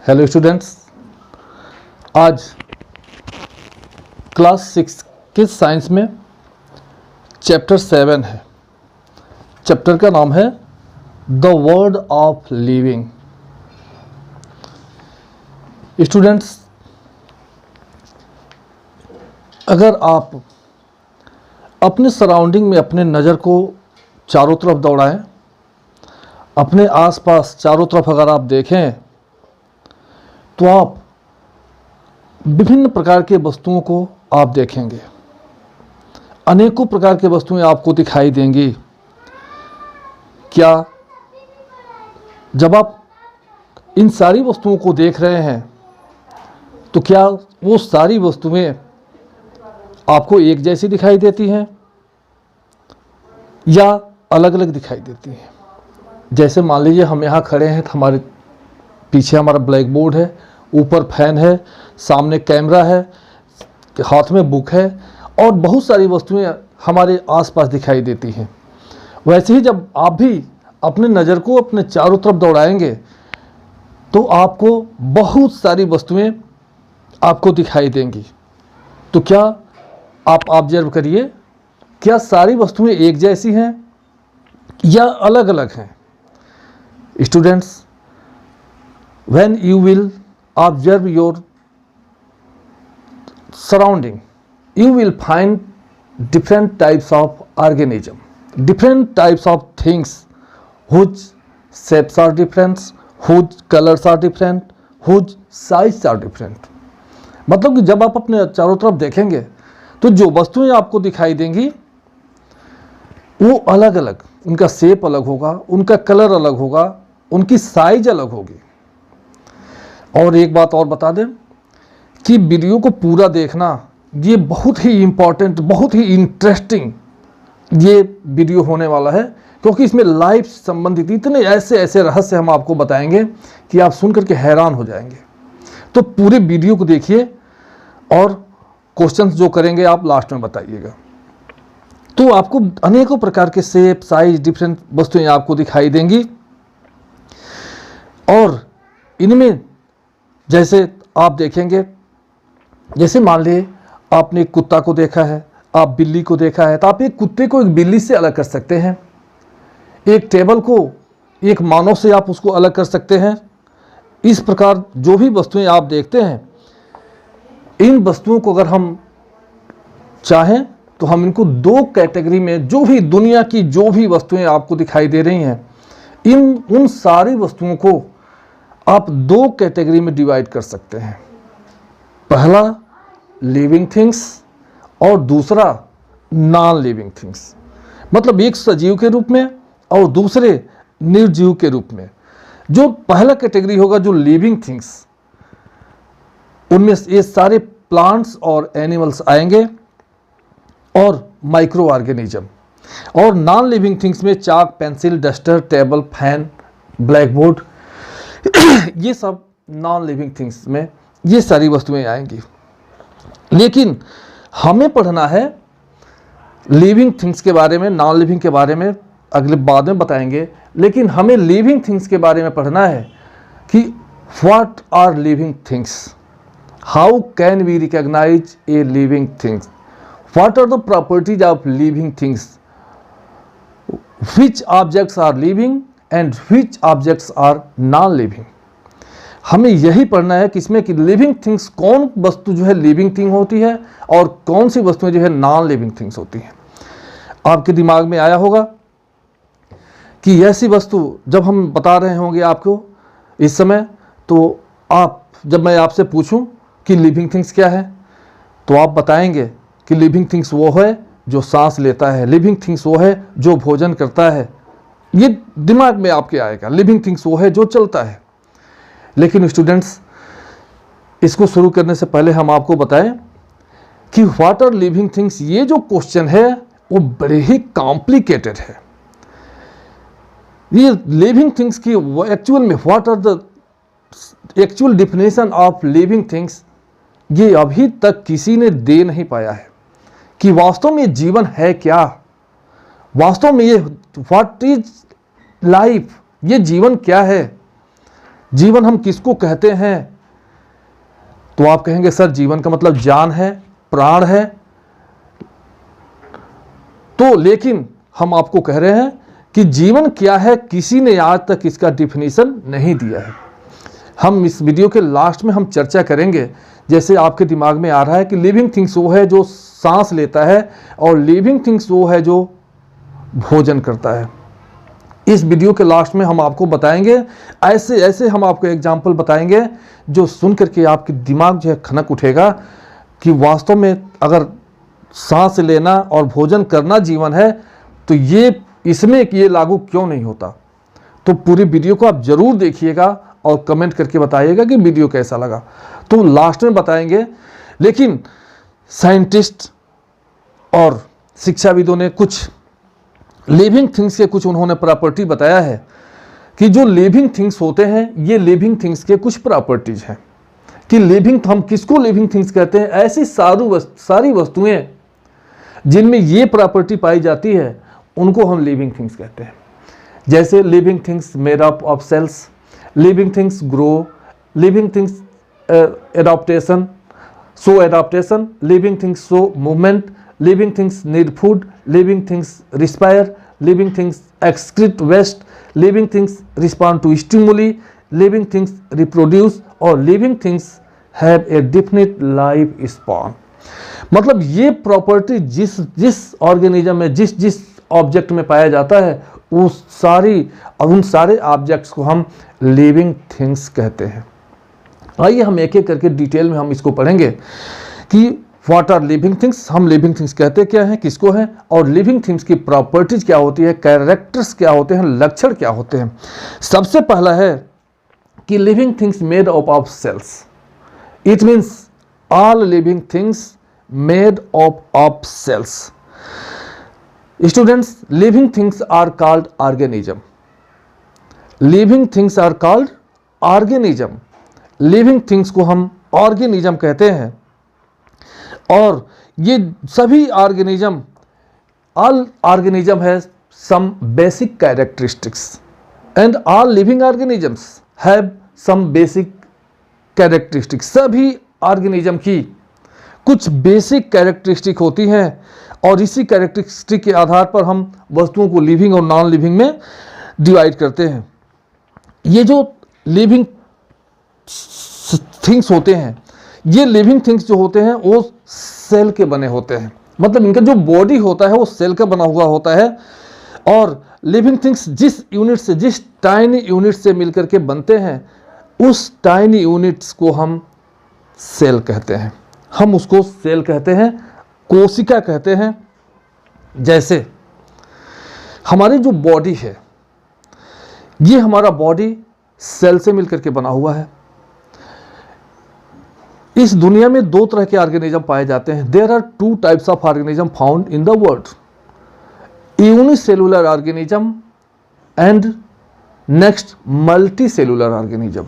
Hello students, आज class 6 के science में चैप्टर 7 है। चैप्टर का नाम है the word of living. Students, अगर आप अपने सराउंडिंग में अपने नज़र को चारों तरफ दौड़ाएं, अपने आसपास चारों तरफ अगर आप देखें तो आप विभिन्न प्रकार के वस्तुओं को आप देखेंगे। अनेकों प्रकार की वस्तुएं आपको दिखाई देंगी। क्या जब आप इन सारी वस्तुओं को देख रहे हैं तो क्या वो सारी वस्तुएं आपको एक जैसी दिखाई देती हैं या अलग अलग दिखाई देती हैं? जैसे मान लीजिए हम यहाँ खड़े हैं, तो हमारे पीछे हमारा ब्लैक बोर्ड है, ऊपर फैन है, सामने कैमरा है, हाथ में बुक है और बहुत सारी वस्तुएं हमारे आसपास दिखाई देती हैं। वैसे ही जब आप भी अपने नज़र को अपने चारों तरफ दौड़ाएंगे तो आपको बहुत सारी वस्तुएं आपको दिखाई देंगी। तो क्या आप ऑब्जर्व करिए, क्या सारी वस्तुएं एक जैसी हैं या अलग अलग हैं? Students, when you will observe your surrounding, you will find different types of organism, different types of things whose shapes are different, whose colors are different, whose size are different। मतलब कि जब आप अपने चारों तरफ देखेंगे तो जो वस्तुएं आपको दिखाई देंगी वो अलग अलग, उनका शेप अलग होगा, उनका कलर अलग होगा, उनकी साइज अलग होगी। और एक बात और बता दें कि वीडियो को पूरा देखना ये बहुत ही इम्पॉर्टेंट, बहुत ही इंटरेस्टिंग ये वीडियो होने वाला है, क्योंकि इसमें लाइफ संबंधित इतने ऐसे ऐसे रहस्य हम आपको बताएंगे कि आप सुन करके हैरान हो जाएंगे। तो पूरे वीडियो को देखिए और क्वेश्चंस जो करेंगे आप लास्ट में बताइएगा। तो आपको अनेकों प्रकार के शेप, साइज, डिफरेंट वस्तुएं आपको दिखाई देंगी और इनमें जैसे आप देखेंगे, जैसे मान लीजिए आपने एक कुत्ता को देखा है, आप बिल्ली को देखा है, तो आप एक कुत्ते को एक बिल्ली से अलग कर सकते हैं, एक टेबल को एक मानव से आप उसको अलग कर सकते हैं। इस प्रकार जो भी वस्तुएं आप देखते हैं, इन वस्तुओं को अगर हम चाहें तो हम इनको दो कैटेगरी में, जो भी दुनिया की जो भी वस्तुएं आपको दिखाई दे रही हैं, उन सारी वस्तुओं को आप दो कैटेगरी में डिवाइड कर सकते हैं। पहला लिविंग थिंग्स और दूसरा नॉन लिविंग थिंग्स। मतलब एक सजीव के रूप में और दूसरे निर्जीव के रूप में। जो पहला कैटेगरी होगा, जो लिविंग थिंग्स, उनमें ये सारे प्लांट्स और एनिमल्स आएंगे और माइक्रो ऑर्गेनिज्म। और नॉन लिविंग थिंग्स में chalk, pencil, duster, table, fan, black board, ये सब नॉन लिविंग थिंग्स में ये सारी वस्तुएं आएंगी। लेकिन हमें पढ़ना है लिविंग थिंग्स के बारे में, नॉन लिविंग के बारे में अगले बाद में बताएंगे। लेकिन हमें लिविंग थिंग्स के बारे में पढ़ना है कि what are living things, how can we recognise a living things, what are the properties of living things, which objects are living and which objects are non living. हमें यही पढ़ना है कि इसमें कि लिविंग थिंग्स, कौन वस्तु जो है लिविंग थिंग होती है और कौन सी वस्तुएं जो है नॉन लिविंग थिंग्स होती हैं। आपके दिमाग में आया होगा कि ऐसी वस्तु जब हम बता रहे होंगे आपको इस समय, तो आप जब मैं आपसे पूछूं कि लिविंग थिंग्स क्या है तो आप बताएंगे कि लिविंग थिंग्स वो है जो सांस लेता है, लिविंग थिंग्स वो है जो भोजन करता है। ये दिमाग में आपके आएगा, लिविंग थिंग्स वो है जो चलता है। लेकिन स्टूडेंट्स, इसको शुरू करने से पहले हम आपको बताएं कि व्हाट आर लिविंग थिंग्स, ये जो क्वेश्चन है वो बड़े ही कॉम्प्लिकेटेड है। ये लिविंग थिंग्स की एक्चुअल में what are the actual definition of living things, ये अभी तक किसी ने दे नहीं पाया है कि वास्तव में जीवन है क्या, वास्तव में ये व्हाट इज लाइफ, ये जीवन क्या है। जीवन हम किसको कहते हैं? तो आप कहेंगे सर जीवन का मतलब जान है, प्राण है। तो लेकिन हम आपको कह रहे हैं कि जीवन क्या है, किसी ने आज तक इसका डिफिनीशन नहीं दिया है। हम इस वीडियो के लास्ट में हम चर्चा करेंगे। जैसे आपके दिमाग में आ रहा है कि लिविंग थिंग्स वो है जो सांस लेता है और लिविंग थिंग्स वो है जो भोजन करता है। इस वीडियो के लास्ट में हम आपको बताएंगे, ऐसे ऐसे हम आपको एग्जाम्पल बताएंगे जो सुन करके आपके दिमाग जो है खनक उठेगा कि वास्तव में अगर सांस लेना और भोजन करना जीवन है तो ये इसमें ये लागू क्यों नहीं होता। तो पूरी वीडियो को आप जरूर देखिएगा और कमेंट करके बताइएगा कि वीडियो कैसा लगा। तो लास्ट में बताएंगे, लेकिन साइंटिस्ट और शिक्षाविदों ने कुछ लिविंग थिंग्स के कुछ उन्होंने प्रॉपर्टी बताया है कि जो लिविंग थिंग्स होते हैं ये लिविंग थिंग्स के कुछ प्रॉपर्टीज हैं कि लिविंग, हम किसको लिविंग थिंग्स कहते हैं? ऐसी सारी वस्तुएं जिनमें ये प्रॉपर्टी पाई जाती है उनको हम लिविंग थिंग्स कहते हैं। जैसे living things made up of cells, living things grow, living things adaptation, show adaptation, living things show movement, living things need food, living things respire, living things excrete waste, living things respond to stimuli, living things reproduce और living things have a definite life span। मतलब ये property जिस organism में जिस object में पाया जाता है उन सारे ऑब्जेक्ट्स को हम लिविंग थिंग्स कहते हैं। आइए हम एक एक करके डिटेल में हम इसको पढ़ेंगे कि व्हाट आर लिविंग थिंग्स, हम लिविंग थिंग्स कहते क्या हैं, किसको हैं, और लिविंग थिंग्स की प्रॉपर्टीज क्या होती है, कैरेक्टर्स क्या होते हैं, लक्षण क्या होते हैं। सबसे पहला है कि living things made up of cells. It means all living things made up of cells. Students, living things are called organism. Living things are called organism. Living things को हम ऑर्गेनिज्म कहते हैं और ये सभी organism, all organism has some basic characteristics and all living organisms have some basic characteristics. सभी organism की कुछ बेसिक कैरेक्टरिस्टिक होती हैं और इसी कैरेक्टरिस्टिक के आधार पर हम वस्तुओं को लिविंग और नॉन लिविंग में डिवाइड करते हैं। ये जो लिविंग थिंग्स होते हैं, ये लिविंग थिंग्स जो होते हैं वो सेल के बने होते हैं। मतलब इनका जो बॉडी होता है वो सेल का बना हुआ होता है और लिविंग थिंग्स जिस यूनिट से, जिस टाइनी यूनिट से मिलकर के बनते हैं उस टाइनी यूनिट्स को हम सेल कहते हैं। हम उसको सेल कहते हैं, कोशिका कहते हैं। जैसे हमारी जो बॉडी है, ये हमारा बॉडी सेल से मिलकर के बना हुआ है। इस दुनिया में दो तरह के ऑर्गेनिज्म पाए जाते हैं। There are two types of organism found in the world, unicellular organism and next multicellular organism.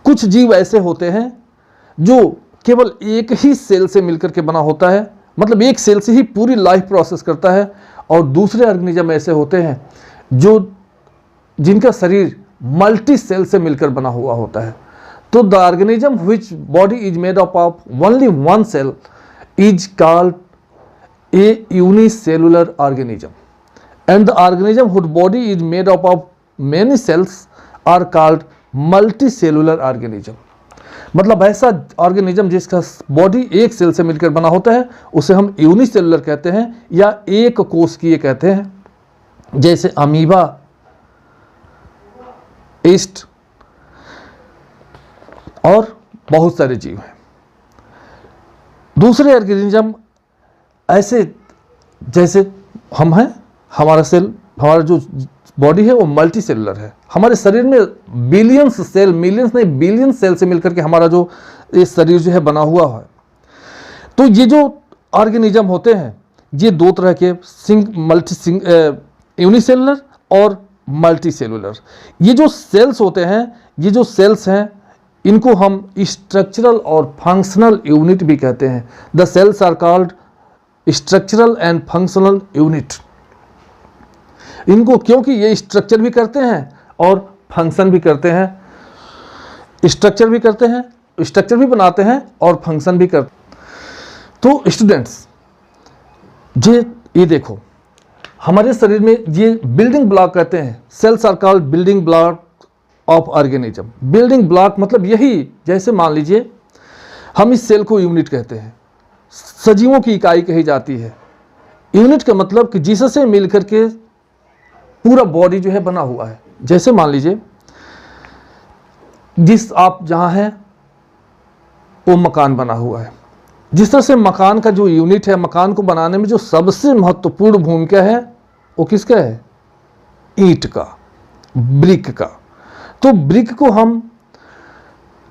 कुछ जीव ऐसे होते हैं जो केवल एक ही सेल से मिलकर के बना होता है, मतलब एक सेल से ही पूरी लाइफ प्रोसेस करता है, और दूसरे ऑर्गेनिज्म ऐसे होते हैं जिनका शरीर मल्टी सेल से मिलकर बना हुआ होता है। तो the organism which body is made up of only one cell is called a unicellular organism, and the organism whose body is made up of many cells are called multicellular organism। मतलब ऐसा organism जिसका body एक cell से मिलकर बना होता है उसे हम यूनिसेलुलर कहते हैं या एक कोशिकीय कहते हैं। जैसे अमीबा, ईस्ट और बहुत सारे जीव हैं। दूसरे ऑर्गेनिज्म ऐसे जैसे हम हैं, हमारा जो बॉडी है वो मल्टी सेलुलर है। हमारे शरीर में बिलियंस सेल, मिलियंस नहीं बिलियन सेल से मिलकर के हमारा जो ये शरीर जो है बना हुआ है। तो ये जो ऑर्गेनिज्म होते हैं ये दो तरह के यूनिसेलुलर और मल्टी सेलुलर। ये जो सेल्स होते हैं, ये जो सेल्स हैं इनको हम स्ट्रक्चरल और फंक्शनल यूनिट भी कहते हैं। The cells are called structural and functional unit. इनको क्योंकि ये स्ट्रक्चर भी करते हैं और फंक्शन भी करते हैं। स्ट्रक्चर भी करते हैं, स्ट्रक्चर भी बनाते हैं और फंक्शन भी करते हैं। तो स्टूडेंट्स, ये देखो, हमारे शरीर में ये बिल्डिंग ब्लॉक कहते हैं। Cells are called building block of organism. Building block मतलब यही, जैसे मान लीजिए हम इस सेल को यूनिट कहते हैं, सजीवों की इकाई कही जाती है। यूनिट का मतलब कि जिससे मिलकर के पूरा बॉडी जो है बना हुआ है। जैसे मान लीजिए जिस आप जहाँ हैं वो मकान बना हुआ है। जिस तरह से मकान का जो यूनिट है, मकान को बनाने में जो सबसे महत्वपूर्ण भूमिका है वो किसका है? ईंट का, ब्रिक का। तो ब्रिक को हम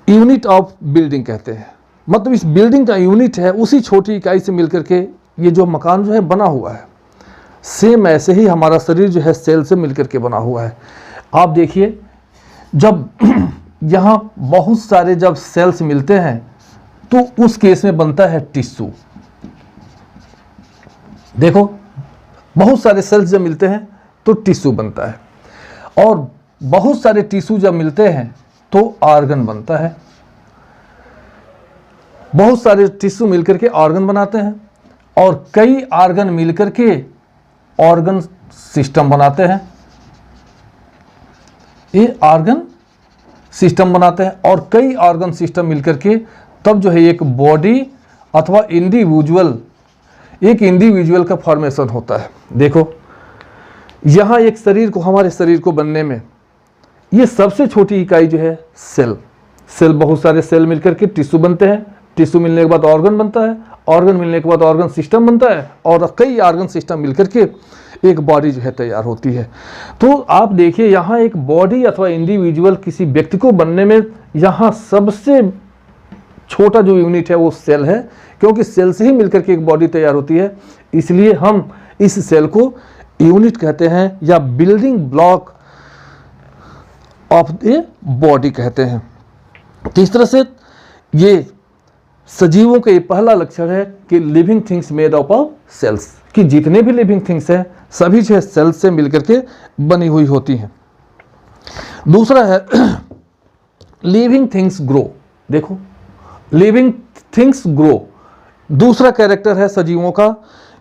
यूनिट ऑफ बिल्डिंग कहते हैं। मतलब इस बिल्डिंग का यूनिट है, उसी छोटी इकाई से मिलकर के ये जो मकान जो है बना हुआ है। सेम ऐसे ही हमारा शरीर जो है सेल से मिलकर के बना हुआ है। आप देखिए, जब यहाँ बहुत सारे जब सेल्स मिलते हैं तो उस केस में बनता है टिश्यू। देखो, बहुत सारे सेल्स जब मिलते हैं तो टिश्यू बनता है, और बहुत सारे टिश्यू जब मिलते हैं तो ऑर्गन बनता है। बहुत सारे टिश्यू मिलकर के ऑर्गन बनाते हैं, और कई ऑर्गन मिलकर के ऑर्गन सिस्टम बनाते हैं। ये ऑर्गन सिस्टम बनाते हैं, और कई ऑर्गन सिस्टम मिलकर के तब जो है एक बॉडी अथवा एक इंडिविजुअल का फॉर्मेशन होता है। देखो, यहाँ एक शरीर को, हमारे शरीर को बनने में ये सबसे छोटी इकाई जो है सेल, बहुत सारे सेल मिलकर के टिश्यू बनते हैं। टिश्यू मिलने के बाद ऑर्गन बनता है, ऑर्गन मिलने के बाद ऑर्गन सिस्टम बनता है, और कई ऑर्गन सिस्टम मिलकर के एक बॉडी जो है तैयार होती है। तो आप देखिए, यहाँ एक बॉडी अथवा इंडिविजुअल किसी व्यक्ति को बनने में यहाँ सबसे छोटा जो यूनिट है वो सेल है, क्योंकि सेल से ही मिलकर के एक बॉडी तैयार होती है। इसलिए हम इस सेल को यूनिट कहते हैं, या building block of a body कहते हैं। तो इस तरह से ये सजीवों का ये पहला लक्षण है कि living things made up of cells, कि जितने भी लिविंग थिंग्स हैं सभी जो है सेल्स से मिलकर के बनी हुई होती हैं। दूसरा है लिविंग थिंग्स ग्रो। देखो, लिविंग थिंग्स ग्रो, दूसरा कैरेक्टर है सजीवों का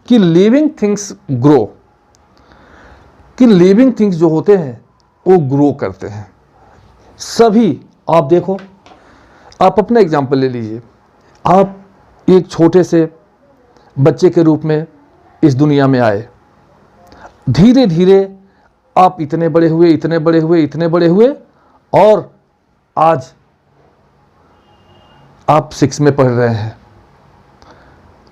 कि लिविंग थिंग्स ग्रो, कि लिविंग थिंग्स जो होते हैं वो ग्रो करते हैं। सभी, आप देखो, आप अपना एग्जाम्पल ले लीजिए। आप एक छोटे से बच्चे के रूप में इस दुनिया में आए, धीरे धीरे आप इतने बड़े हुए, इतने बड़े हुए, इतने बड़े हुए, और आज आप 6 में पढ़ रहे हैं।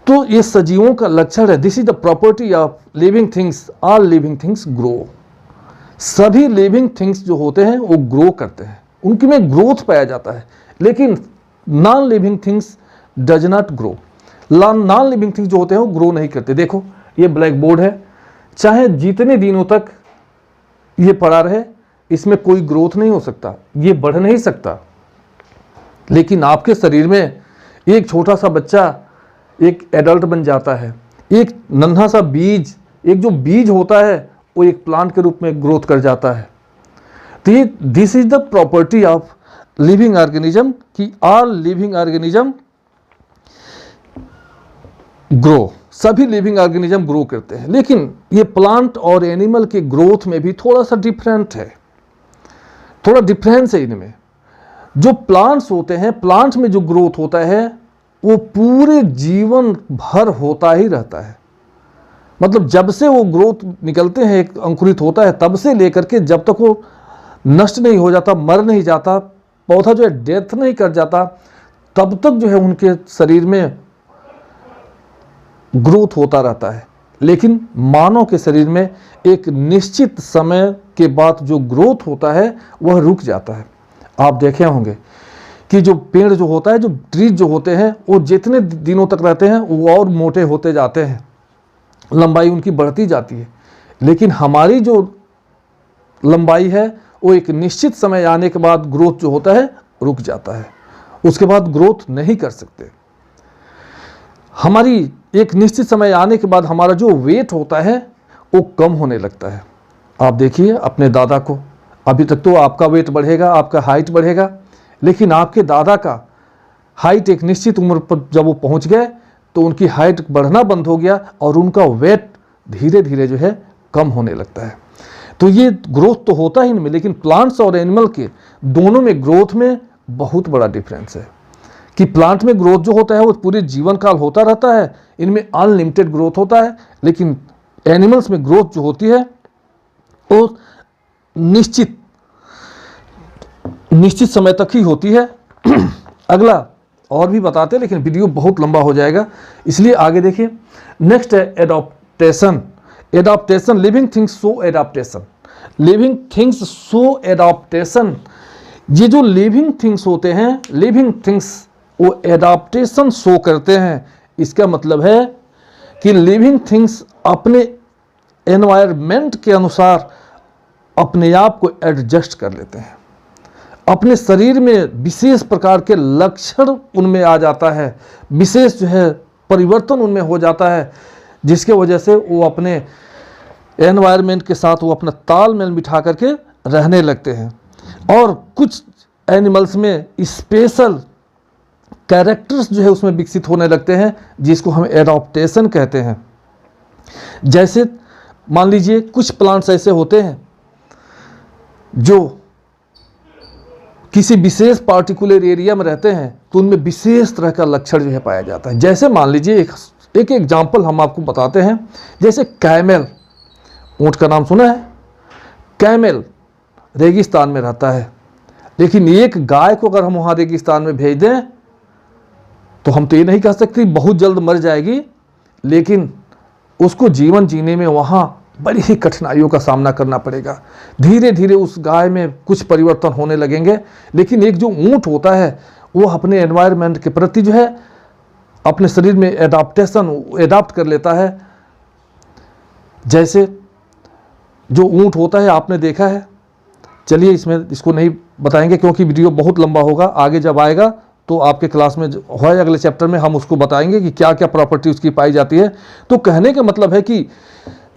तो ये सजीवों का लक्षण है। This is the property of living things, all living things grow. सभी लिविंग थिंग्स जो होते हैं वो ग्रो करते हैं, उनकी में ग्रोथ पाया जाता है। लेकिन non living things does not grow. Non living things जो होते हैं वो ग्रो नहीं करते। देखो, ये ब्लैक बोर्ड है, चाहे जितने दिनों तक ये पड़ा रहे इसमें कोई ग्रोथ नहीं हो सकता, ये बढ़ नहीं सकता। लेकिन आपके शरीर में एक छोटा सा बच्चा एक एडल्ट बन जाता है। एक नन्हा सा बीज, एक जो बीज होता है वो एक प्लांट के रूप में ग्रोथ कर जाता है। तो ये this is the property of living organism, कि ऑल लिविंग ऑर्गेनिज्म ग्रो। सभी लिविंग ऑर्गेनिज्म ग्रो करते हैं। लेकिन ये प्लांट और एनिमल के ग्रोथ में भी थोड़ा सा डिफरेंट है, थोड़ा डिफरेंस है इनमें। जो प्लांट्स होते हैं, प्लांट्स में जो ग्रोथ होता है वो पूरे जीवन भर होता ही रहता है। मतलब जब से वो ग्रोथ निकलते हैं, एक अंकुरित होता है, तब से लेकर के जब तक वो नष्ट नहीं हो जाता, मर नहीं जाता, पौधा जो है डेथ नहीं कर जाता, तब तक जो है उनके शरीर में ग्रोथ होता रहता है। लेकिन मानव के शरीर में एक निश्चित समय के बाद जो ग्रोथ होता है वह रुक जाता है। आप देखे होंगे कि जो पेड़ जो होता है, जो ट्रीज जो होते हैं, वो जितने दिनों तक रहते हैं वो और मोटे होते जाते हैं, लंबाई उनकी बढ़ती जाती है। लेकिन हमारी जो लंबाई है वो एक निश्चित समय आने के बाद ग्रोथ जो होता है रुक जाता है, उसके बाद ग्रोथ नहीं कर सकते। हमारी एक निश्चित समय आने के बाद हमारा जो वेट होता है वो कम होने लगता है। आप देखिए अपने दादा को, अभी तक तो आपका वेट बढ़ेगा, आपका हाइट बढ़ेगा, लेकिन आपके दादा का हाइट एक निश्चित उम्र पर जब वो पहुंच गए तो उनकी हाइट बढ़ना बंद हो गया और उनका वेट धीरे धीरे जो है कम होने लगता है। तो ये ग्रोथ तो होता ही इनमें, लेकिन प्लांट्स और एनिमल के दोनों में ग्रोथ में बहुत बड़ा डिफरेंस है कि प्लांट में ग्रोथ जो होता है वो पूरे जीवन काल होता रहता है, इनमें अनलिमिटेड ग्रोथ होता है, लेकिन एनिमल्स में ग्रोथ जो होती है वो निश्चित समय तक ही होती है। अगला और भी बताते हैं, लेकिन वीडियो बहुत लंबा हो जाएगा, इसलिए आगे देखिए। नेक्स्ट है adaptation. Adaptation, living things show adaptation. Living things show adaptation. ये जो लिविंग थिंग्स होते हैं, लिविंग थिंग्स वो एडॉप्टेशन शो करते हैं। इसका मतलब है कि लिविंग थिंग्स अपने एनवायरनमेंट के अनुसार अपने आप को एडजस्ट कर लेते हैं। अपने शरीर में विशेष प्रकार के लक्षण उनमें आ जाता है, विशेष जो है परिवर्तन उनमें हो जाता है, जिसके वजह से वो अपने एनवायरनमेंट के साथ वो अपना तालमेल बिठा करके रहने लगते हैं। और कुछ एनिमल्स में स्पेशल कैरेक्टर्स जो है उसमें विकसित होने लगते हैं, जिसको हम एडॉप्टेशन कहते हैं। जैसे मान लीजिए कुछ प्लांट्स ऐसे होते हैं जो किसी विशेष पार्टिकुलर एरिया में रहते हैं, तो उनमें विशेष तरह का लक्षण जो है पाया जाता है। जैसे मान लीजिए एक एग्जाम्पल हम आपको बताते हैं, जैसे कैमल, ऊंट का नाम सुना है? कैमल रेगिस्तान में रहता है, लेकिन एक गाय को अगर हम वहाँ रेगिस्तान में भेज दें तो हम तो ये नहीं कह सकते बहुत जल्द मर जाएगी, लेकिन उसको जीवन जीने में वहाँ बड़ी ही कठिनाइयों का सामना करना पड़ेगा। धीरे धीरे उस गाय में कुछ परिवर्तन होने लगेंगे, लेकिन एक जो ऊंट होता है वो अपने एनवायरनमेंट के प्रति जो है अपने शरीर में एडाप्ट कर लेता है। जैसे जो ऊंट होता है आपने देखा है, चलिए इसको नहीं बताएंगे क्योंकि वीडियो बहुत लंबा होगा, आगे जब आएगा तो आपके क्लास में है अगले चैप्टर में हम उसको बताएंगे कि क्या क्या प्रॉपर्टी उसकी पाई जाती है। तो कहने का मतलब है कि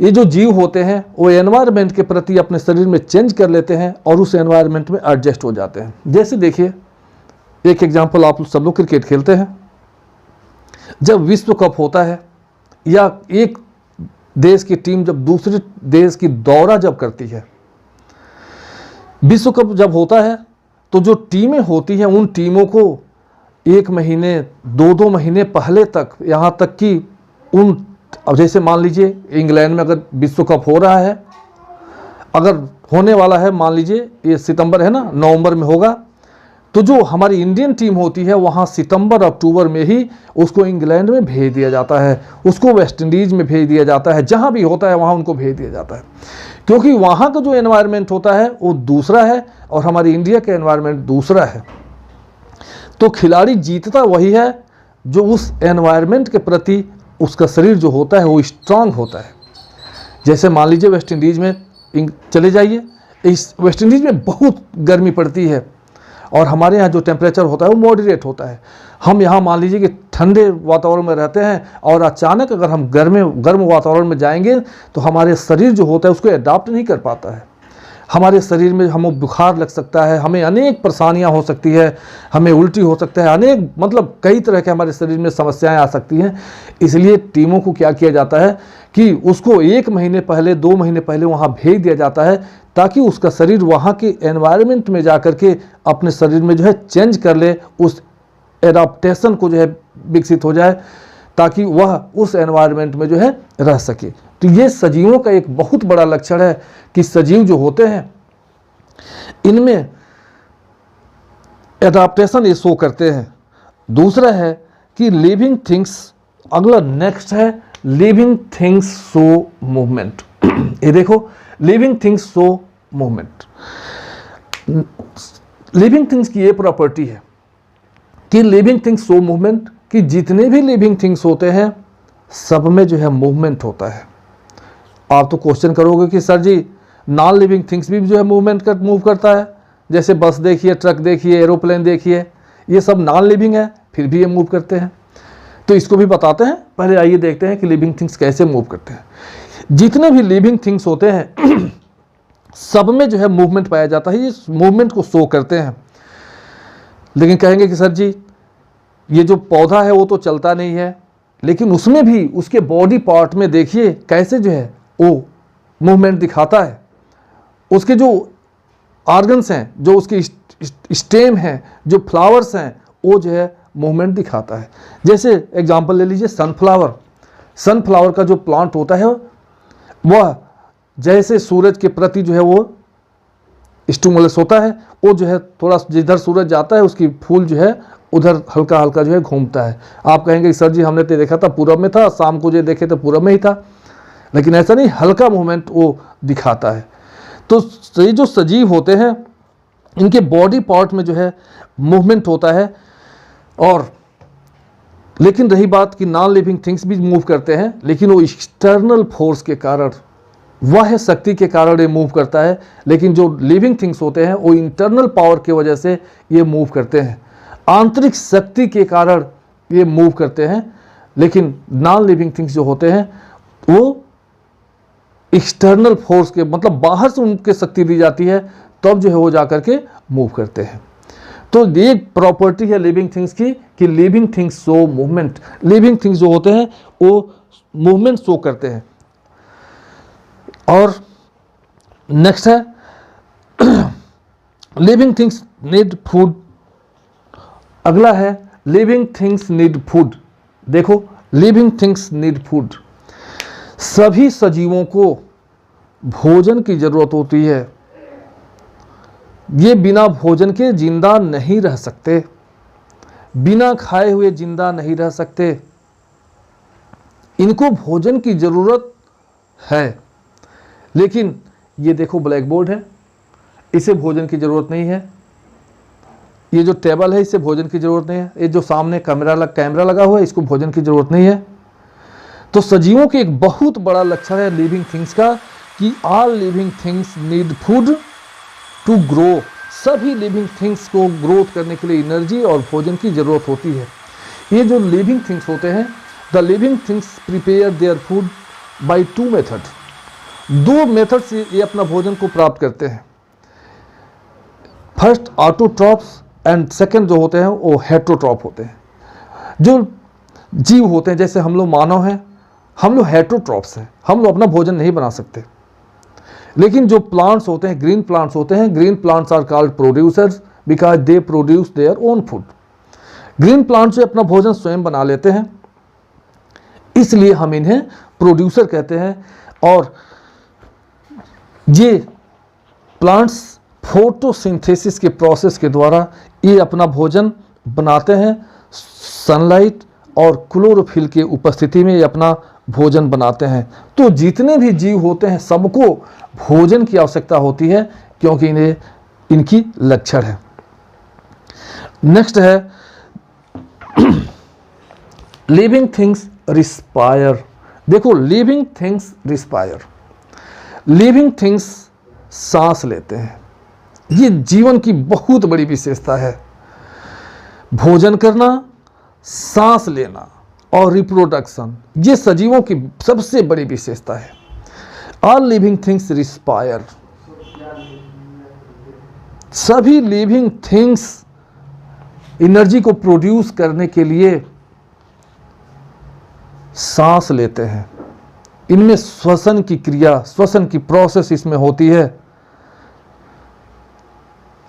ये जो जीव होते हैं वो एनवायरनमेंट के प्रति अपने शरीर में चेंज कर लेते हैं और उस एनवायरनमेंट में एडजस्ट हो जाते हैं। जैसे देखिए एक एग्जांपल, आप सब लोग क्रिकेट खेलते हैं, जब विश्व कप होता है या एक देश की टीम जब दूसरे देश की दौरा जब करती है, विश्व कप जब होता है तो जो टीमें होती हैं उन टीमों को 1 महीने 2-2 महीने पहले तक, यहाँ तक कि अब जैसे मान लीजिए इंग्लैंड में अगर विश्व कप हो रहा है, अगर होने वाला है, मान लीजिए ये सितंबर है ना, नवंबर में होगा, तो जो हमारी इंडियन टीम होती है वहाँ सितंबर अक्टूबर में ही उसको इंग्लैंड में भेज दिया जाता है, उसको वेस्ट इंडीज़ में भेज दिया जाता है, जहाँ भी होता है वहाँ उनको भेज दिया जाता है, क्योंकि वहाँ का जो एनवायरनमेंट होता है वो दूसरा है और हमारी इंडिया का एनवायरनमेंट दूसरा है। तो खिलाड़ी जीतता वही है जो उस एनवायरनमेंट के प्रति उसका शरीर जो होता है वो स्ट्रांग होता है। जैसे मान लीजिए वेस्ट इंडीज़ में चले जाइए, इस वेस्ट इंडीज़ में बहुत गर्मी पड़ती है और हमारे यहाँ जो टेम्परेचर होता है वो मॉडरेट होता है। हम यहाँ मान लीजिए कि ठंडे वातावरण में रहते हैं और अचानक अगर हम गर्म वातावरण में जाएंगे तो हमारे शरीर जो होता है उसको अडाप्ट नहीं कर पाता है। हमारे शरीर में हमें बुखार लग सकता है, हमें अनेक परेशानियां हो सकती है, हमें उल्टी हो सकता है, अनेक मतलब कई तरह के हमारे शरीर में समस्याएं आ सकती हैं। इसलिए टीमों को क्या किया जाता है कि उसको 1 महीने पहले 2 महीने पहले वहाँ भेज दिया जाता है ताकि उसका शरीर वहाँ के एनवायरनमेंट में जा कर के अपने शरीर में जो है चेंज कर ले, उस एडाप्टेशन को जो है विकसित हो जाए ताकि वह उस एनवायरनमेंट में जो है रह सके। तो ये सजीवों का एक बहुत बड़ा लक्षण है कि सजीव जो होते हैं इनमें एडाप्टेशन ये शो करते हैं। दूसरा है कि लिविंग थिंग्स, अगला नेक्स्ट है लिविंग थिंग्स शो मूवमेंट। ये देखो living things show movement. Living things की ये प्रॉपर्टी है कि लिविंग थिंग्स शो मूवमेंट, कि जितने भी लिविंग थिंग्स होते हैं सब में जो है मूवमेंट होता है। आप तो क्वेश्चन करोगे कि सर जी नॉन लिविंग थिंग्स भी जो है मूव करता है, जैसे बस देखिए, ट्रक देखिए, एरोप्लेन देखिए, ये सब नॉन लिविंग है फिर भी ये मूव करते हैं। तो इसको भी बताते हैं, पहले आइए देखते हैं कि लिविंग थिंग्स कैसे मूव करते हैं। जितने भी लिविंग थिंग्स होते हैं सब में जो है मूवमेंट पाया जाता है, ये मूवमेंट को शो करते हैं। लेकिन कहेंगे कि सर जी ये जो पौधा है वो तो चलता नहीं है, लेकिन उसमें भी उसके बॉडी पार्ट में देखिए कैसे जो है वो मूवमेंट दिखाता है। उसके जो ऑर्गन्स हैं, जो उसकी स्टेम हैं, जो फ्लावर्स हैं, वो जो है मूवमेंट दिखाता है। जैसे एग्जांपल ले लीजिए सनफ्लावर। सनफ्लावर का जो प्लांट होता है वह जैसे सूरज के प्रति जो है वो स्टिमुलस होता है, वो जो है थोड़ा जिधर सूरज जाता है उसकी फूल जो है उधर हल्का हल्का जो है घूमता है। आप कहेंगे सर जी हमने तो देखा था पूरब में था, शाम को जो देखे तो पूरब में ही था, लेकिन ऐसा नहीं, हल्का मूवमेंट वो दिखाता है। तो ये जो सजीव होते हैं इनके बॉडी पार्ट में जो है मूवमेंट होता है। और लेकिन रही बात कि नॉन लिविंग थिंग्स भी मूव करते हैं, लेकिन वो एक्सटर्नल फोर्स के कारण, वह शक्ति के कारण ये मूव करता है। लेकिन जो लिविंग थिंग्स होते हैं वो इंटरनल पावर की वजह से ये मूव करते हैं, आंतरिक शक्ति के कारण ये मूव करते हैं। लेकिन नॉन लिविंग थिंग्स जो होते हैं वो एक्सटर्नल फोर्स के, मतलब बाहर से उनके शक्ति दी जाती है, तब जो है वो जाकर के मूव करते हैं। तो ये प्रॉपर्टी है लिविंग थिंग्स की कि living things show movement. Living things जो होते हैं वो मूवमेंट शो करते हैं। और नेक्स्ट है लिविंग थिंग्स नीड फूड। अगला है लिविंग थिंग्स नीड फूड। देखो लिविंग थिंग्स नीड फूड, सभी सजीवों को भोजन की जरूरत होती है। ये बिना भोजन के जिंदा नहीं रह सकते, बिना खाए हुए जिंदा नहीं रह सकते। इनको भोजन की जरूरत है। लेकिन ये देखो ब्लैक बोर्ड है, इसे भोजन की जरूरत नहीं है। ये जो टेबल है इसे भोजन की जरूरत नहीं है। ये जो सामने कैमरा लगा हुआ है इसको भोजन की जरूरत नहीं है। तो सजीवों के एक बहुत बड़ा लक्षण है लिविंग थिंग्स का कि all living things need food to grow. सभी लिविंग थिंग्स को ग्रोथ करने के लिए एनर्जी और भोजन की जरूरत होती है। ये जो लिविंग थिंग्स होते हैं, the living things prepare their food by two method. दो मेथड से ये अपना भोजन को प्राप्त करते हैं। फर्स्ट ऑटोट्रॉप्स एंड सेकंड जो होते हैं वो हेटरोट्रॉप होते हैं। जो जीव होते हैं जैसे हम लोग मानव हैं, हम लोग हेटरोट्रॉप्स हैं, हम लोग अपना भोजन नहीं बना सकते। लेकिन जो प्लांट्स होते हैं, ग्रीन प्लांट्स होते हैं, green plants are called producers because they produce their own food. Green plants अपना भोजन स्वयं बना लेते हैं, इसलिए हम इन्हें प्रोड्यूसर कहते हैं। और ये प्लांट्स फोटोसिंथेसिस के प्रोसेस के द्वारा ये अपना भोजन बनाते हैं। सनलाइट और क्लोरोफिल की उपस्थिति में ये अपना भोजन बनाते हैं। तो जितने भी जीव होते हैं सबको भोजन की आवश्यकता होती है, क्योंकि इन्हें इनकी लक्षण है। नेक्स्ट है लिविंग थिंग्स रिस्पायर। देखो living things respire, living things सांस लेते हैं। ये जीवन की बहुत बड़ी विशेषता है। भोजन करना, सांस लेना और रिप्रोडक्शन, ये सजीवों की सबसे बड़ी विशेषता है। All living things respire. सभी लिविंग थिंग्स एनर्जी को प्रोड्यूस करने के लिए सांस लेते हैं। इनमें श्वसन की क्रिया, श्वसन की प्रोसेस इसमें होती है।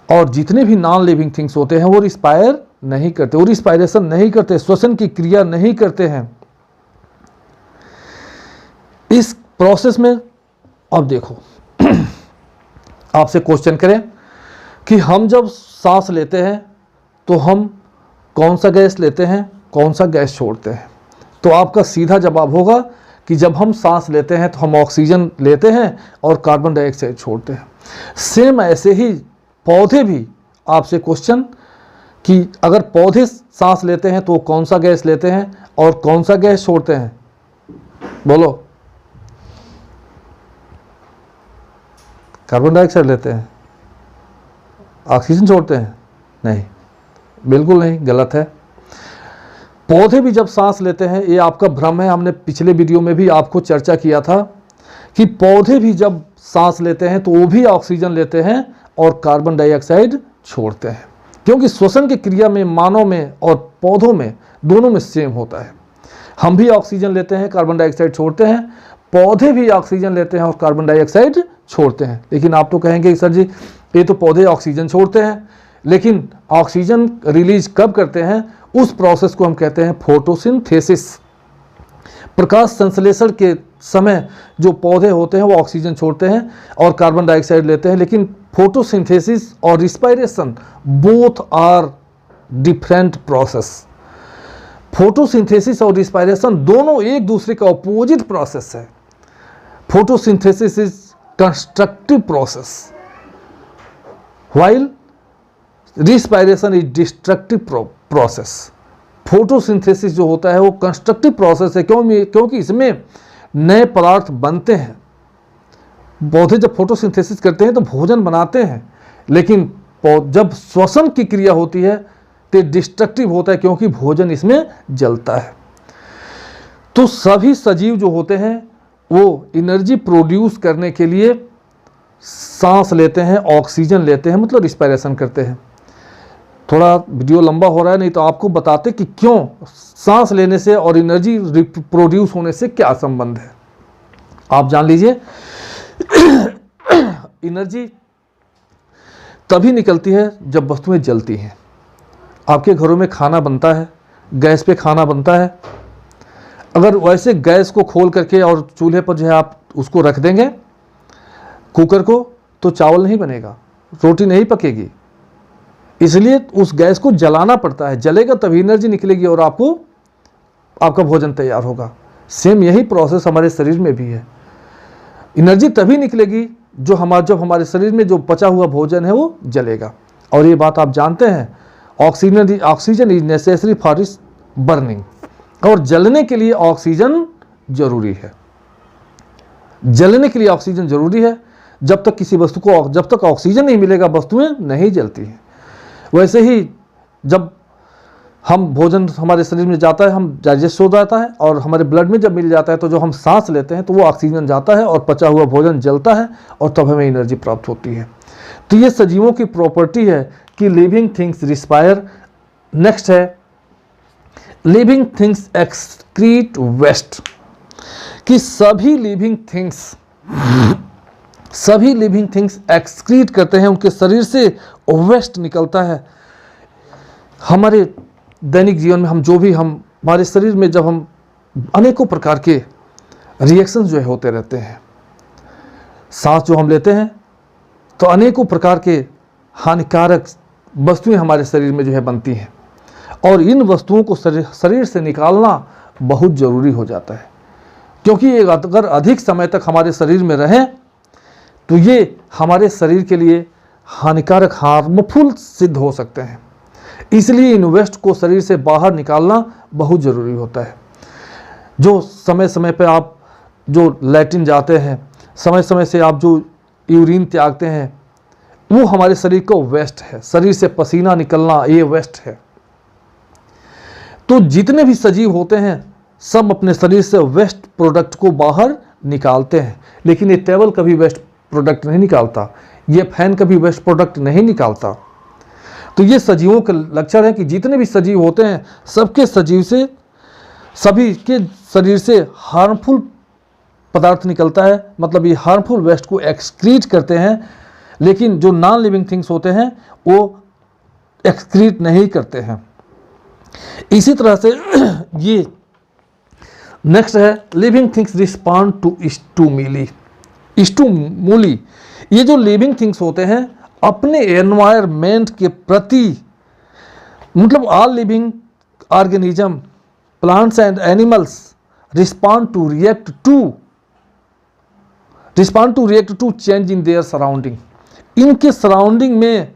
और जितने भी नॉन लिविंग थिंग्स होते हैं वो रिस्पायर नहीं करते, वो रिस्पायरेशन नहीं करते, श्वसन की क्रिया नहीं करते हैं। इस प्रोसेस में अब देखो आपसे क्वेश्चन करें कि हम जब सांस लेते हैं तो हम कौन सा गैस लेते हैं, कौन सा गैस छोड़ते हैं, तो आपका सीधा जवाब होगा कि जब हम सांस लेते हैं तो हम ऑक्सीजन लेते हैं और कार्बन डाइऑक्साइड छोड़ते हैं। सेम ऐसे ही पौधे भी, आपसे क्वेश्चन कि अगर पौधे सांस लेते हैं तो कौन सा गैस लेते हैं और कौन सा गैस छोड़ते हैं, बोलो। कार्बन डाइऑक्साइड लेते हैं, ऑक्सीजन छोड़ते हैं? नहीं, बिल्कुल नहीं, गलत है। पौधे भी जब सांस लेते हैं, ये आपका भ्रम है। हमने पिछले वीडियो में भी आपको चर्चा किया था कि पौधे भी जब सांस लेते हैं तो वो भी ऑक्सीजन लेते हैं और कार्बन डाइऑक्साइड छोड़ते हैं। क्योंकि श्वसन की क्रिया में मानव में और पौधों में दोनों में सेम होता है। हम भी ऑक्सीजन लेते हैं, कार्बन डाइऑक्साइड छोड़ते हैं, पौधे भी ऑक्सीजन लेते हैं और कार्बन डाइऑक्साइड छोड़ते हैं। लेकिन आप तो कहेंगे सर जी ये तो पौधे ऑक्सीजन छोड़ते हैं, लेकिन ऑक्सीजन रिलीज कब करते हैं, उस प्रोसेस को हम कहते हैं फोटोसिंथेसिस। प्रकाश संश्लेषण के समय जो पौधे होते हैं वो ऑक्सीजन छोड़ते हैं और कार्बन डाइऑक्साइड लेते हैं, लेकिन फोटोसिंथेसिस और respiration both are different process. Photosynthesis और रिस्पायरेशन दोनों एक दूसरे का अपोजिट प्रोसेस है। Photosynthesis is constructive process while respiration is destructive process. Photosynthesis जो होता है वो कंस्ट्रक्टिव प्रोसेस है, क्योंकि इसमें नए पदार्थ बनते हैं। पौधे जब फोटोसिंथेसिस करते हैं तो भोजन बनाते हैं, लेकिन जब श्वसन की क्रिया होती है तो डिस्ट्रक्टिव होता है, क्योंकि भोजन इसमें जलता है। तो सभी सजीव जो होते हैं वो एनर्जी प्रोड्यूस करने के लिए सांस लेते हैं, ऑक्सीजन लेते हैं, मतलब रिस्पायरेशन करते हैं। थोड़ा वीडियो लंबा हो रहा है, नहीं तो आपको बताते कि क्यों सांस लेने से और एनर्जी प्रोड्यूस होने से क्या संबंध है। आप जान लीजिए एनर्जी तभी निकलती है जब वस्तुएं जलती हैं। आपके घरों में खाना बनता है, गैस पे खाना बनता है। अगर वैसे गैस को खोल करके और चूल्हे पर जो है आप उसको रख देंगे कुकर को, तो चावल नहीं बनेगा, रोटी नहीं पकेगी। इसलिए उस गैस को जलाना पड़ता है, जलेगा तभी एनर्जी निकलेगी और आपका भोजन तैयार होगा। सेम यही प्रोसेस हमारे शरीर में भी है। एनर्जी तभी निकलेगी जब हमारे शरीर में जो बचा हुआ भोजन है वो जलेगा। और ये बात आप जानते हैं, ऑक्सीजन इज नेसेसरी फॉर इस बर्निंग, और जलने के लिए ऑक्सीजन जरूरी है। जलने के लिए ऑक्सीजन जरूरी है। जब तक ऑक्सीजन नहीं मिलेगा वस्तुएं नहीं जलती हैं। वैसे ही जब हम भोजन हमारे शरीर में जाता है, हम डाइजेस्ट हो जाता है और हमारे ब्लड में जब मिल जाता है तो जो हम सांस लेते हैं तो वो ऑक्सीजन जाता है और पचा हुआ भोजन जलता है और तब हमें एनर्जी प्राप्त होती है। तो ये सजीवों की प्रॉपर्टी है कि लिविंग थिंग्स रिस्पायर। नेक्स्ट है लिविंग थिंग्स एक्सक्रीट वेस्ट, कि सभी लिविंग थिंग्स एक्सक्रीट करते हैं, उनके शरीर से वेस्ट निकलता है। हमारे दैनिक जीवन में हमारे शरीर में जब हम अनेकों प्रकार के रिएक्शंस जो है होते रहते हैं। सांस जो हम लेते हैं तो अनेकों प्रकार के हानिकारक वस्तुएं हमारे शरीर में जो है बनती हैं, और इन वस्तुओं को शरीर से निकालना बहुत ज़रूरी हो जाता है, क्योंकि ये अगर अधिक समय तक हमारे शरीर में रहें तो ये हमारे शरीर के लिए हानिकारक, हार्मफुल सिद्ध हो सकते हैं। इसलिए इन वेस्ट को शरीर से बाहर निकालना बहुत ज़रूरी होता है। जो समय समय पे आप जो लैट्रिन जाते हैं, समय समय से आप जो यूरिन त्यागते हैं, वो हमारे शरीर को वेस्ट है। शरीर से पसीना निकलना ये वेस्ट है। तो जितने भी सजीव होते हैं सब अपने शरीर से वेस्ट प्रोडक्ट को बाहर निकालते हैं, लेकिन ये टेबल कभी वेस्ट प्रोडक्ट नहीं निकालता, ये फैन कभी वेस्ट प्रोडक्ट नहीं निकालता। तो ये सजीवों का लक्षण है कि जितने भी सजीव होते हैं सभी के शरीर से हार्मफुल पदार्थ निकलता है, मतलब ये हार्मफुल वेस्ट को एक्सक्रीट करते हैं। लेकिन जो नॉन लिविंग थिंग्स होते हैं वो एक्सक्रीट नहीं करते हैं। इसी तरह से ये नेक्स्ट है लिविंग थिंग्स रिस्पॉन्ड टू स्टूमुली। ये जो लिविंग थिंग्स होते हैं अपने एनवायरमेंट के प्रति, मतलब all living organism, plants and animals respond to react to change in their surrounding. इनके सराउंडिंग में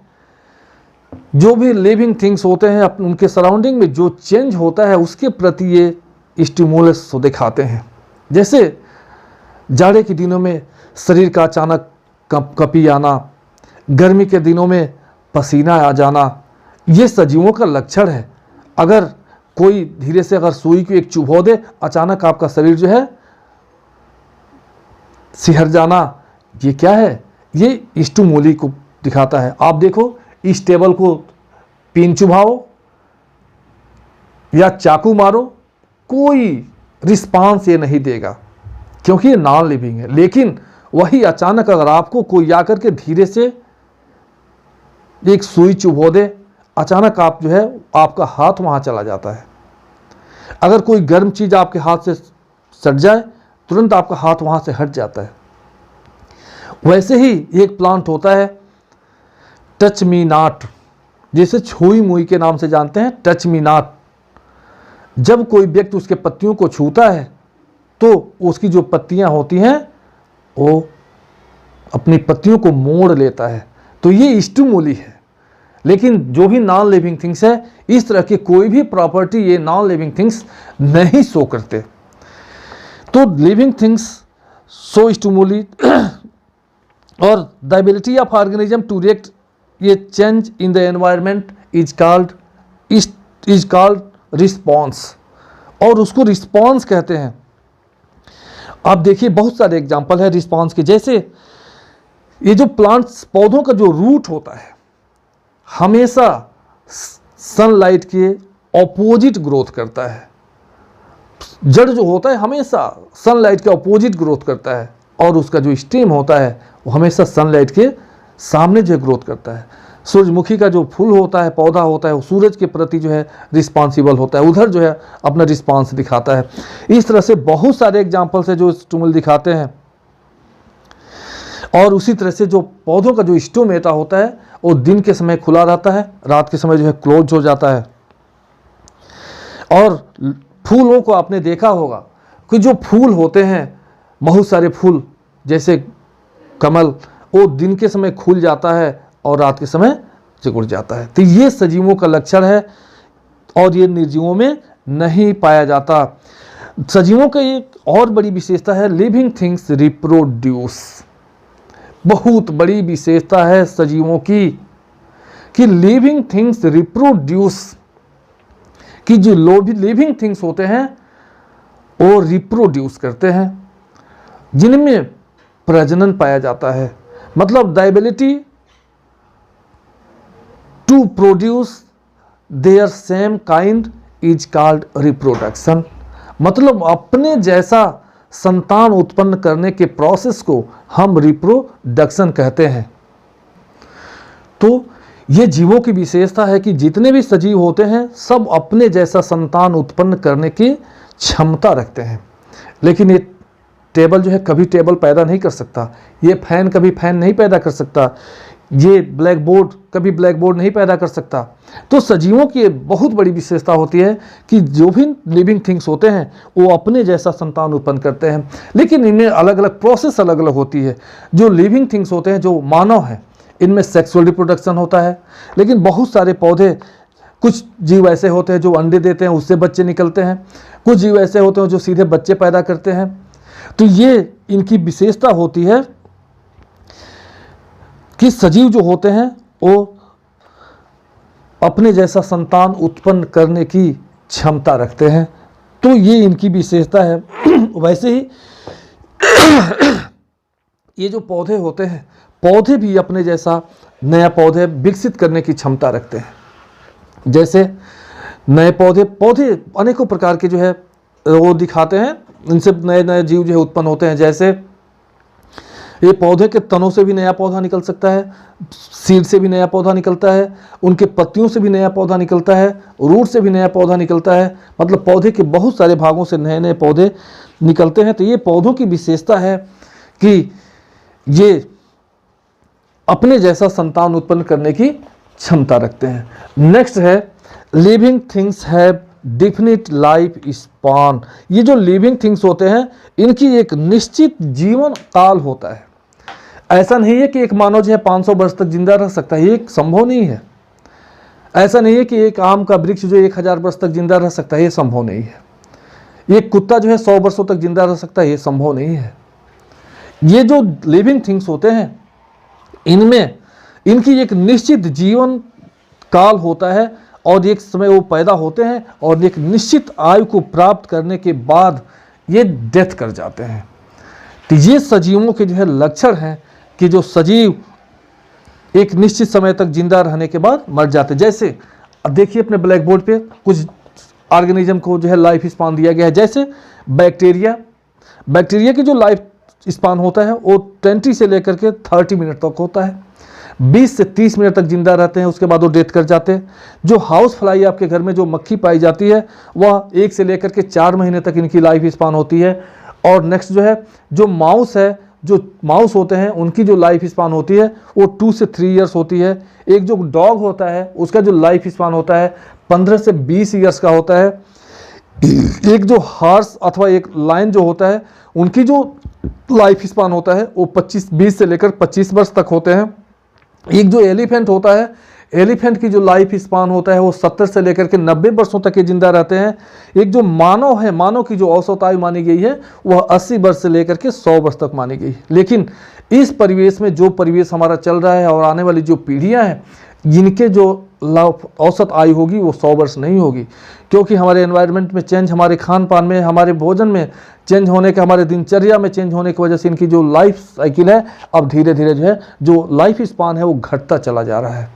जो भी लिविंग थिंग्स होते हैं उनके सराउंडिंग में जो चेंज होता है उसके प्रति ये स्टिमुलस दिखाते हैं। जैसे जाड़े के दिनों में शरीर का अचानक कपी आना, गर्मी के दिनों में पसीना आ जाना, ये सजीवों का लक्षण है। अगर कोई धीरे से अगर सुई को एक चुभो दे, अचानक आपका शरीर जो है सिहर जाना, ये क्या है? ये स्टिमुली को दिखाता है। आप देखो इस टेबल को पिन चुभाओ या चाकू मारो, कोई रिस्पांस ये नहीं देगा क्योंकि ये नॉन लिविंग है। लेकिन वही अचानक अगर आपको कोई आकर के धीरे से एक सुई चुभो दे, अचानक आप जो है आपका हाथ वहां चला जाता है। अगर कोई गर्म चीज आपके हाथ से सट जाए, तुरंत आपका हाथ वहां से हट जाता है। वैसे ही एक प्लांट होता है टच मी नॉट, जिसे छुई मुई के नाम से जानते हैं, टच मी नॉट। जब कोई व्यक्ति उसके पत्तियों को छूता है तो उसकी जो पत्तियां होती हैं वो अपनी पत्तियों को मोड़ लेता है, तो ये स्टिमुली है। लेकिन जो भी नॉन लिविंग थिंग्स है, इस तरह की कोई भी प्रॉपर्टी ये नॉन लिविंग थिंग्स नहीं शो करते। तो लिविंग थिंग्स शो स्टिमुली और the ability of organism to react ये change in the environment is called response, और उसको रिस्पॉन्स कहते हैं। आप देखिए बहुत सारे एग्जांपल है रिस्पॉन्स के, जैसे ये जो प्लांट्स पौधों का जो रूट होता है हमेशा सनलाइट के ऑपोजिट ग्रोथ करता है। जड़ जो होता है हमेशा सनलाइट के ऑपोजिट ग्रोथ करता है, और उसका जो स्टेम होता है वो हमेशा सनलाइट के सामने जो ग्रोथ करता है। सूरजमुखी का जो फूल होता है, पौधा होता है, वो सूरज के प्रति जो है रिस्पॉन्सिबल होता है, उधर जो है अपना रिस्पॉन्स दिखाता है। इस तरह से बहुत सारे एग्जाम्पल्स है जो स्टिमुल दिखाते हैं। और उसी तरह से जो पौधों का जो स्टोमेटा होता है वो दिन के समय खुला रहता है, रात के समय जो है क्लोज हो जाता है। और फूलों को आपने देखा होगा कि जो फूल होते हैं, बहुत सारे फूल जैसे कमल, वो दिन के समय खुल जाता है और रात के समय सिकुड़ जाता है। तो ये सजीवों का लक्षण है और ये निर्जीवों में नहीं पाया जाता। सजीवों का एक और बड़ी विशेषता है लिविंग थिंग्स रिप्रोड्यूस। बहुत बड़ी विशेषता है सजीवों की कि लिविंग थिंग्स रिप्रोड्यूस, कि जो लिविंग थिंग्स होते हैं वो रिप्रोड्यूस करते हैं, जिनमें प्रजनन पाया जाता है। मतलब the ability to produce their same kind is called reproduction. मतलब अपने जैसा संतान उत्पन्न करने के प्रोसेस को हम रिप्रोडक्शन कहते हैं। तो ये जीवों की विशेषता है कि जितने भी सजीव होते हैं सब अपने जैसा संतान उत्पन्न करने की क्षमता रखते हैं। लेकिन ये टेबल जो है कभी टेबल पैदा नहीं कर सकता, ये फैन कभी फैन नहीं पैदा कर सकता, ये ब्लैक बोर्ड कभी ब्लैक बोर्ड नहीं पैदा कर सकता। तो सजीवों की बहुत बड़ी विशेषता होती है कि जो भी लिविंग थिंग्स होते हैं वो अपने जैसा संतान उत्पन्न करते हैं, लेकिन इनमें अलग अलग प्रोसेस अलग अलग होती है। जो लिविंग थिंग्स होते हैं, जो मानव हैं, इनमें सेक्सुअल रिप्रोडक्शन होता है। लेकिन बहुत सारे पौधे, कुछ जीव ऐसे होते हैं जो अंडे देते हैं, उससे बच्चे निकलते हैं। कुछ जीव ऐसे होते हैं जो सीधे बच्चे पैदा करते हैं। तो ये इनकी विशेषता होती है कि सजीव जो होते हैं वो अपने जैसा संतान उत्पन्न करने की क्षमता रखते हैं। तो ये इनकी विशेषता है। वैसे ही ये जो पौधे होते हैं, पौधे भी अपने जैसा नया पौधे विकसित करने की क्षमता रखते हैं। जैसे नए पौधे अनेकों प्रकार के जो है वो दिखाते हैं, इनसे नए नए जीव जो है उत्पन्न होते हैं। जैसे ये पौधे के तनों से भी नया पौधा निकल सकता है, सीड से भी नया पौधा निकलता है, उनके पत्तियों से भी नया पौधा निकलता है, रूट से भी नया पौधा निकलता है। मतलब पौधे के बहुत सारे भागों से नए नए पौधे निकलते हैं। तो ये पौधों की विशेषता है कि ये अपने जैसा संतान उत्पन्न करने की क्षमता रखते हैं। नेक्स्ट है living things have definite life span. ये जो लिविंग थिंग्स होते हैं इनकी एक निश्चित जीवन काल होता है। ऐसा नहीं है कि एक मानव जो है 500 वर्ष तक जिंदा रह सकता है, ये संभव नहीं है। ऐसा नहीं है कि एक आम का वृक्ष जो 1000 वर्ष तक जिंदा रह सकता है, ये संभव नहीं है। एक कुत्ता जो है 100 वर्षों तक जिंदा रह सकता है, ये संभव नहीं है। ये जो लिविंग थिंग्स होते हैं इनमें इनकी एक निश्चित जीवन काल होता है और एक समय वो पैदा होते हैं और एक निश्चित आयु को प्राप्त करने के बाद ये डेथ कर जाते हैं। तो ये सजीवों के जो है लक्षण हैं कि जो सजीव एक निश्चित समय तक जिंदा रहने के बाद मर जाते हैं। जैसे अब देखिए अपने ब्लैक बोर्ड पे कुछ ऑर्गेनिज्म को जो है लाइफ स्पान दिया गया है। जैसे बैक्टीरिया की जो लाइफ स्पान होता है वो 20 से लेकर के 30 मिनट तक होता है, 20 से 30 मिनट तक जिंदा रहते हैं, उसके बाद वो डेथ कर जाते हैं। जो हाउस फ्लाई आपके घर में जो मक्खी पाई जाती है वह 1 से लेकर के 4 महीने तक इनकी लाइफ स्पान होती है। और नेक्स्ट जो है जो माउस होते हैं उनकी जो लाइफ स्पान होती है वो 2 से 3 ईयर्स होती है। एक जो डॉग होता है उसका जो लाइफ स्पान होता है 15 से 20 ईयर्स का होता है। एक जो हॉर्स अथवा एक लायन जो होता है उनकी जो लाइफ स्पान होता है वो 20 से लेकर 25 वर्ष तक होते हैं। एक जो एलिफेंट होता है, एलिफेंट की जो लाइफ स्पान होता है वो 70 से लेकर के 90 वर्षों तक ये जिंदा रहते हैं। एक जो मानव है, मानव की जो औसत आयु मानी गई है वह 80 वर्ष से लेकर के 100 वर्ष तक मानी गई है। लेकिन इस परिवेश में जो परिवेश हमारा चल रहा है और आने वाली जो पीढ़ियां हैं जिनके जो औसत आयु होगी वो 100 वर्ष नहीं होगी, क्योंकि हमारे एनवायरनमेंट में चेंज, हमारे खान पान में, हमारे भोजन में चेंज होने के, हमारे दिनचर्या में चेंज होने की वजह से इनकी जो लाइफ साइकिल है अब धीरे धीरे जो है जो लाइफ स्पान है वो घटता चला जा रहा है।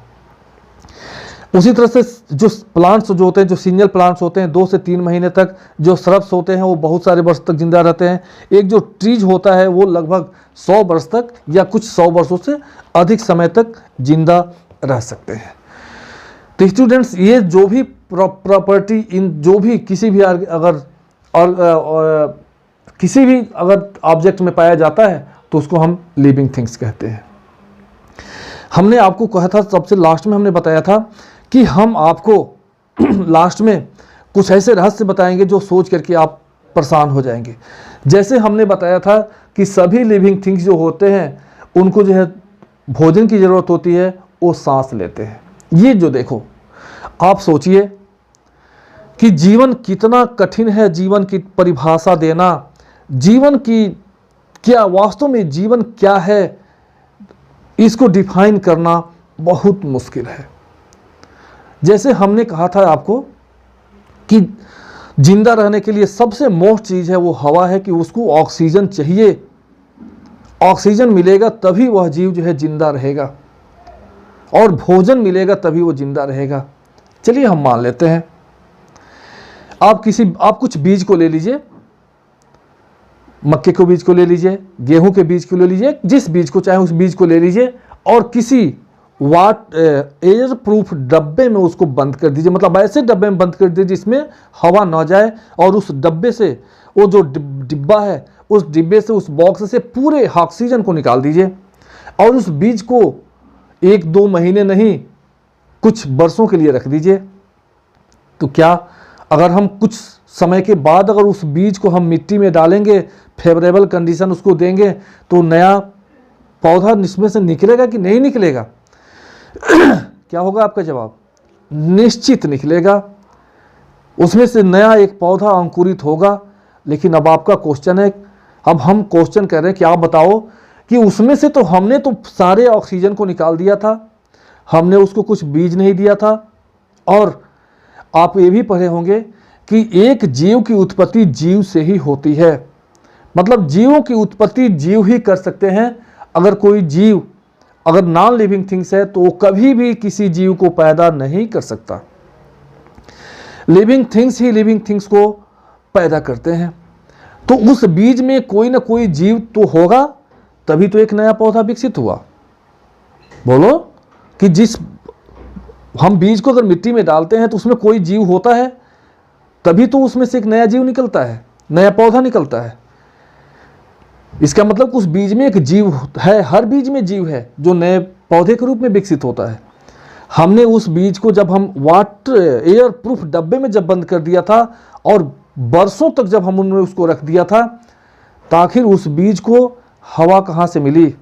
उसी तरह से जो प्लांट्स जो होते हैं, जो सीजनल प्लांट्स होते हैं 2 से 3 महीने तक, जो श्रब्स होते हैं वो बहुत सारे वर्ष तक जिंदा रहते हैं। एक जो ट्रीज होता है वो लगभग 100 वर्ष तक या कुछ 100 वर्षों से अधिक समय तक जिंदा रह सकते हैं। तो स्टूडेंट्स, ये जो भी प्रॉपर्टी इन जो भी किसी भी अगर ऑब्जेक्ट में पाया जाता है तो उसको हम लिविंग थिंग्स कहते हैं। हमने आपको कहा था, सबसे लास्ट में हमने बताया था कि हम आपको लास्ट में कुछ ऐसे रहस्य बताएंगे जो सोच करके आप परेशान हो जाएंगे। जैसे हमने बताया था कि सभी लिविंग थिंग्स जो होते हैं उनको जो है भोजन की ज़रूरत होती है, वो सांस लेते हैं। ये जो देखो, आप सोचिए कि जीवन कितना कठिन है, जीवन की परिभाषा देना, जीवन की क्या वास्तव में जीवन क्या है इसको डिफाइन करना बहुत मुश्किल है। जैसे हमने कहा था आपको कि जिंदा रहने के लिए सबसे मोस्ट चीज़ है वो हवा है, कि उसको ऑक्सीजन चाहिए, ऑक्सीजन मिलेगा तभी वह जीव जो है जिंदा रहेगा, और भोजन मिलेगा तभी वो जिंदा रहेगा। चलिए हम मान लेते हैं, आप कुछ बीज को ले लीजिए, मक्के के बीज को ले लीजिए, गेहूं के बीज को ले लीजिए, जिस बीज को चाहे उस बीज को ले लीजिए और किसी एयर प्रूफ डब्बे में उसको बंद कर दीजिए। मतलब ऐसे डब्बे में बंद कर दीजिए जिसमें हवा ना जाए, और उस डब्बे से वो जो डिब्बा है उस डिब्बे से, उस बॉक्स से पूरे ऑक्सीजन को निकाल दीजिए, और उस बीज को 1-2 महीने नहीं कुछ वर्षों के लिए रख दीजिए। तो क्या अगर हम कुछ समय के बाद अगर उस बीज को हम मिट्टी में डालेंगे, फेवरेबल कंडीशन उसको देंगे, तो नया पौधा इसमें से निकलेगा कि नहीं निकलेगा? क्या होगा आपका जवाब? निश्चित निकलेगा, उसमें से नया एक पौधा अंकुरित होगा। लेकिन अब आपका क्वेश्चन है, अब हम क्वेश्चन कर रहे हैं कि आप बताओ कि उसमें से तो हमने तो सारे ऑक्सीजन को निकाल दिया था, हमने उसको कुछ बीज नहीं दिया था। और आप ये भी पढ़े होंगे कि एक जीव की उत्पत्ति जीव से ही होती है। मतलब जीवों की उत्पत्ति जीव ही कर सकते हैं। अगर कोई जीव अगर नॉन लिविंग थिंग्स है तो वो कभी भी किसी जीव को पैदा नहीं कर सकता। लिविंग थिंग्स ही लिविंग थिंग्स को पैदा करते हैं। तो उस बीज में कोई ना कोई जीव तो होगा, तभी तो एक नया पौधा विकसित हुआ। बोलो कि जिस हम बीज को अगर मिट्टी में डालते हैं तो उसमें कोई जीव होता है, तभी तो उसमें से एक नया जीव निकलता है, नया पौधा निकलता है। इसका मतलब उस बीज में एक जीव है, हर बीज में जीव है जो नए पौधे के रूप में विकसित होता है। हमने उस बीज को जब हम एयर प्रूफ डब्बे में जब बंद कर दिया था और बरसों तक जब हम उनमें उसको रख दिया था, तो आखिर उस बीज को हवा कहाँ से मिली?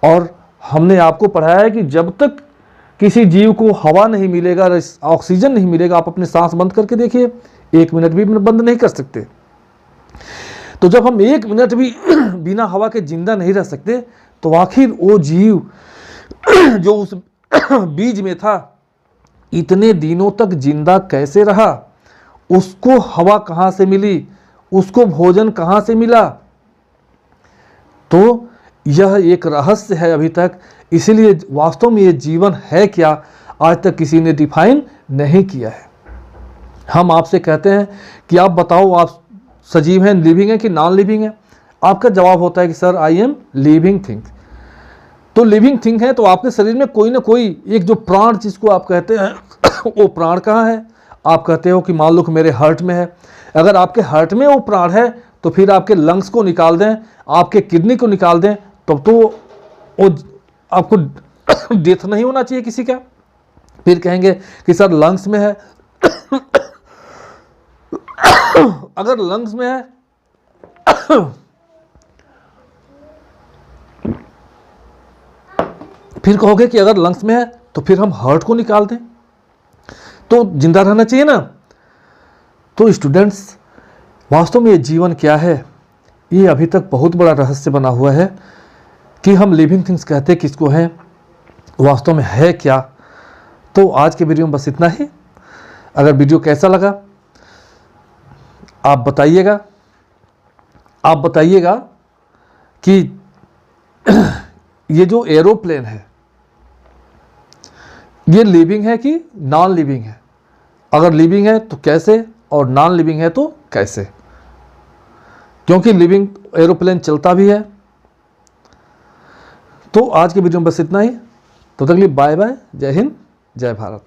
और हमने आपको पढ़ाया है कि जब तक किसी जीव को हवा नहीं मिलेगा, ऑक्सीजन नहीं मिलेगा, आप अपने सांस बंद करके देखिए, 1 मिनट भी बंद नहीं कर सकते। तो जब हम 1 मिनट भी बिना हवा के जिंदा नहीं रह सकते, तो आखिर वो जीव जो उस बीज में था इतने दिनों तक जिंदा कैसे रहा? उसको हवा कहाँ से मिली? उसको भोजन कहाँ से मिला? तो यह एक रहस्य है अभी तक। इसीलिए वास्तव में ये जीवन है क्या, आज तक किसी ने डिफाइन नहीं किया है। हम आपसे कहते हैं कि आप बताओ आप सजीव हैं, लिविंग है कि नॉन लिविंग है? आपका जवाब होता है कि sir I am living thing. तो लिविंग थिंग है तो आपके शरीर में कोई ना कोई एक जो प्राण जिसको आप कहते हैं वो प्राण कहाँ है? आप कहते हो कि मान लो कि मेरे हार्ट में है। अगर आपके हार्ट में वो प्राण है तो फिर आपके लंग्स को निकाल दें, आपके किडनी को निकाल दें, तब तो वो आपको डेथ नहीं होना चाहिए किसी का। फिर कहेंगे कि सर लंग्स में है। अगर लंग्स में है फिर कहोगे कि अगर लंग्स में है तो फिर हम हार्ट को निकाल दें तो जिंदा रहना चाहिए ना। तो स्टूडेंट्स, वास्तव में ये जीवन क्या है, ये अभी तक बहुत बड़ा रहस्य बना हुआ है कि हम लिविंग थिंग्स कहते किसको हैं, वास्तव में है क्या। तो आज के वीडियो में बस इतना ही। अगर वीडियो कैसा लगा आप बताइएगा कि ये जो एरोप्लेन है ये लिविंग है कि नॉन लिविंग है? अगर लिविंग है तो कैसे, और नॉन लिविंग है तो कैसे? क्योंकि लिविंग एरोप्लेन चलता भी है। तो आज के वीडियो में बस इतना ही। तो तक के लिए बाय बाय, जय हिंद, जय भारत।